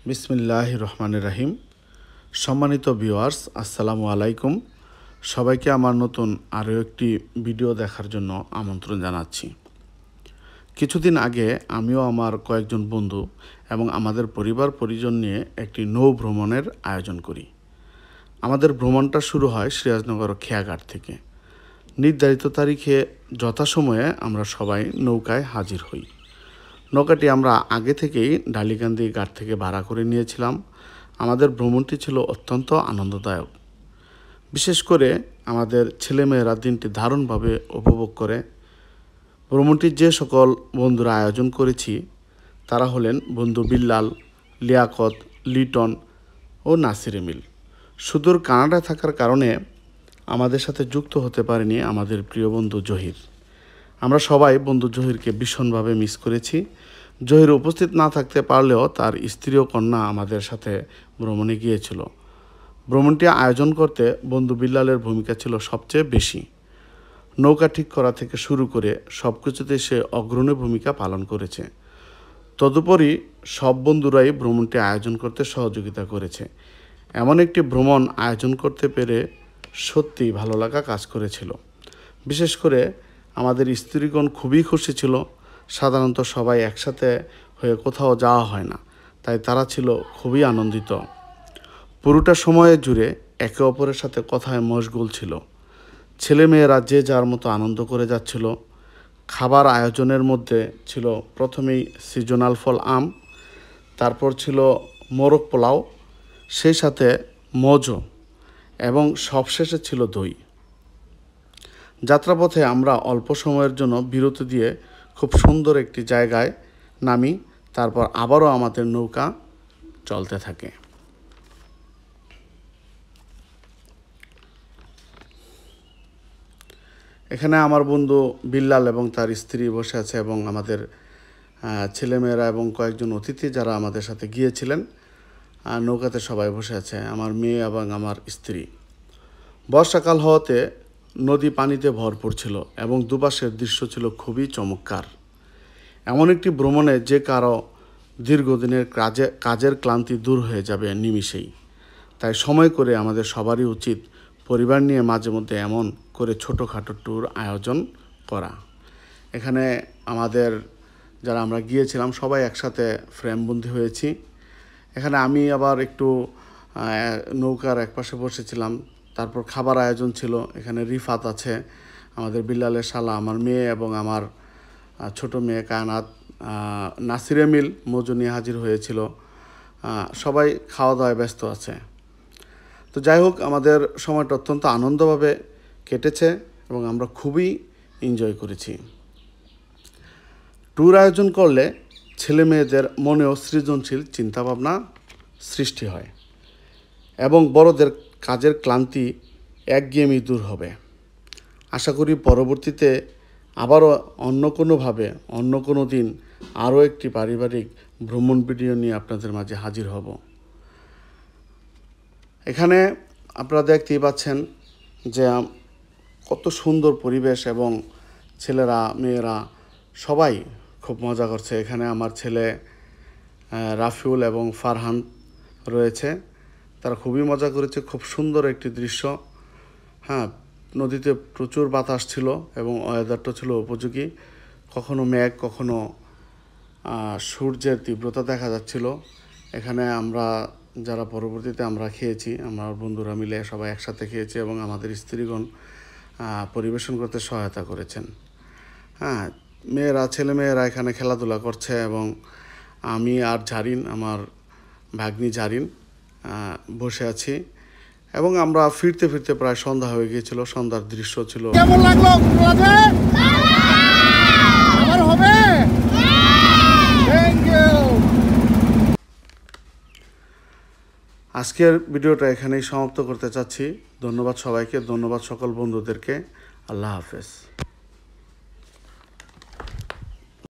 বিসমিল্লাহির রহমানির রহিম। সম্মানিত ভিউয়ার্স, আসসালামু আলাইকুম। সবাইকে আমার নতুন আরও একটি ভিডিও দেখার জন্য আমন্ত্রণ জানাচ্ছি। কিছুদিন আগে আমিও আমার কয়েকজন বন্ধু এবং আমাদের পরিবার পরিজন নিয়ে একটি নৌ ভ্রমণের আয়োজন করি। আমাদের ভ্রমণটা শুরু হয় সিরাজনগর খেয়াঘাট থেকে। নির্ধারিত তারিখে যথাসময়ে আমরা সবাই নৌকায় হাজির হই। নৌকাটি আমরা আগে থেকেই ডালিকান্দি ঘাট থেকে ভাড়া করে নিয়েছিলাম। আমাদের ভ্রমণটি ছিল অত্যন্ত আনন্দদায়ক। বিশেষ করে আমাদের ছেলেমেয়েরা দিনটি দারুণভাবে উপভোগ করে। ভ্রমণটির যে সকল বন্ধুরা আয়োজন করেছি তারা হলেন বন্ধু বিল্লাল, লিয়াকত, লিটন ও নাসির এমিল। সুদূর কানাডায় থাকার কারণে আমাদের সাথে যুক্ত হতে পারেনি আমাদের প্রিয় বন্ধু জহির। আমরা সবাই বন্ধু জহিরকে ভীষণভাবে মিস করেছি। জহির উপস্থিত না থাকতে পারলেও তার স্ত্রী ও কন্যা আমাদের সাথে ভ্রমণে গিয়েছিল। ভ্রমণটি আয়োজন করতে বন্ধু বিল্লালের ভূমিকা ছিল সবচেয়ে বেশি। নৌকা ঠিক করা থেকে শুরু করে সব কিছুতে সে অগ্রণী ভূমিকা পালন করেছে। তদুপরি সব বন্ধুরাই ভ্রমণটি আয়োজন করতে সহযোগিতা করেছে। এমন একটি ভ্রমণ আয়োজন করতে পেরে সত্যিই ভালো লাগা কাজ করেছিল। বিশেষ করে আমাদের স্ত্রীগণ খুবই খুশি ছিল। সাধারণত সবাই একসাথে হয়ে কোথাও যাওয়া হয় না, তাই তারা ছিল খুবই আনন্দিত। পুরোটা সময় জুড়ে একে অপরের সাথে কথায় মশগুল ছিল। ছেলেমেয়েরা যে যার মতো আনন্দ করে যাচ্ছিল। খাবার আয়োজনের মধ্যে ছিল প্রথমেই সিজনাল ফল আম, তারপর ছিল মোরগ পোলাও, সেই সাথে মজো এবং সবশেষে ছিল দই। যাত্রাপথে আমরা অল্প সময়ের জন্য বিরতি দিয়ে খুব সুন্দর একটি জায়গায় নামি। তারপর আবারও আমাদের নৌকা চলতে থাকে। এখানে আমার বন্ধু বিল্লাল এবং তার স্ত্রী বসে আছে এবং আমাদের ছেলেমেয়েরা এবং কয়েকজন অতিথি যারা আমাদের সাথে গিয়েছিলেন নৌকাতে সবাই বসে আছে, আমার মেয়ে এবং আমার স্ত্রী। বর্ষাকাল হওয়াতে নদী পানিতে ভরপুর ছিল এবং দুপাশের দৃশ্য ছিল খুবই চমৎকার। এমন একটি ভ্রমণে যে কারো দীর্ঘদিনের কাজের ক্লান্তি দূর হয়ে যাবে নিমিষেই। তাই সময় করে আমাদের সবারই উচিত পরিবার নিয়ে মাঝে মধ্যে এমন করে ছোটোখাটো ট্যুর আয়োজন করা। এখানে আমাদের যারা আমরা গিয়েছিলাম সবাই একসাথে ফ্রেমবন্দি হয়েছি। এখানে আমি আবার একটু নৌকার একপাশে বসেছিলাম। তারপর খাবার আয়োজন ছিল। এখানে রিফাত আছে, আমাদের বিল্লালের শালা, আমার মেয়ে এবং আমার ছোট মেয়ে কায়নাত, নাসির এমিল মজু নিয়ে হাজির হয়েছিল। সবাই খাওয়া দাওয়ায় ব্যস্ত আছে। তো যাই হোক, আমাদের সময়টা অত্যন্ত আনন্দভাবে কেটেছে এবং আমরা খুবই এনজয় করেছি। ট্যুর আয়োজন করলে ছেলে মেয়েদের মনেও সৃজনশীল চিন্তাভাবনা সৃষ্টি হয় এবং বড়দের কাজের ক্লান্তি একঘেয়েমি দূর হবে। আশা করি পরবর্তীতে আবারও অন্য কোনো দিন আরও একটি পারিবারিক ভ্রমণ ভিডিও নিয়ে আপনাদের মাঝে হাজির হব। এখানে আপনারা দেখতেই পাচ্ছেন যে কত সুন্দর পরিবেশ এবং ছেলেরা মেয়েরা সবাই খুব মজা করছে। এখানে আমার ছেলে রাফিউল এবং ফারহান রয়েছে, তারা খুবই মজা করেছে। খুব সুন্দর একটি দৃশ্য। নদীতে প্রচুর বাতাস ছিল এবং ওয়েদারটা ছিল উপযোগী। কখনো মেঘ, কখনো সূর্যের তীব্রতা দেখা যাচ্ছিল। এখানে আমরা যারা পরবর্তীতে আমরা খেয়েছি, আমার বন্ধুরা মিলে সবাই একসাথে খেয়েছি এবং আমাদের স্ত্রীগণ পরিবেশন করতে সহায়তা করেছেন। ছেলেমেয়েরা এখানে খেলাধুলা করছে এবং আমি আর জারিন, আমার ভাগ্নি জারিন, বসে আছি এবং আমরা ফিরতে ফিরতে প্রায় সন্ধ্যা হয়ে গিয়েছিল। সন্ধ্যার দৃশ্য ছিল। কেমন লাগলো? হবে। Thank you. আজকের ভিডিওটা এখানেই সমাপ্ত করতে চাচ্ছি। ধন্যবাদ সবাইকে, ধন্যবাদ সকল বন্ধুদেরকে। আল্লাহ হাফেজ।